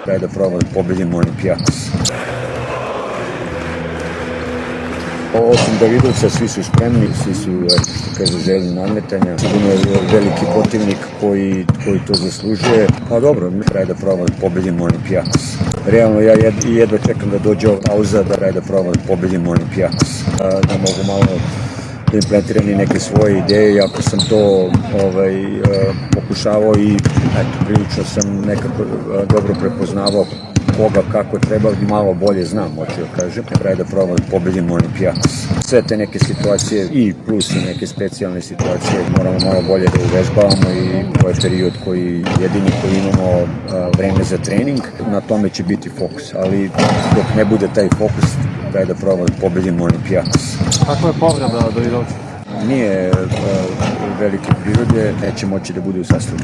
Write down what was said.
Treba da probamo da pobedimo Olimpijakos. Osim Davidovca, svi su spremni, svi su, što kaže, željni nadmetanja. Sigurno je veliki protivnik koji to zaslužuje. Pa dobro, mi treba da probamo da pobedimo Olimpijakos. Realno, ja jedva čekam da dođe ova pauza, da treba da probamo da pobedimo Olimpijakos. Da mogu malo da implementiram i neke svoje ideje, iako sam to pokušavao i prilično sam nekako dobro prepoznavao koga kako treba, malo bolje znam, hoću da kažem. Treba da probamo da pobedimo Olimpijakos. Sve te neke situacije i plus i neke specijalne situacije moramo malo bolje da uvežbavamo i to je period jedini koji imamo vreme za trening. Na tome će biti fokus, ali dok ne bude taj fokus, treba da probamo da pobedimo Olimpijakos. Kako je povreda Davidovca? Nije velike prirode, neće moći da bude u sastavu.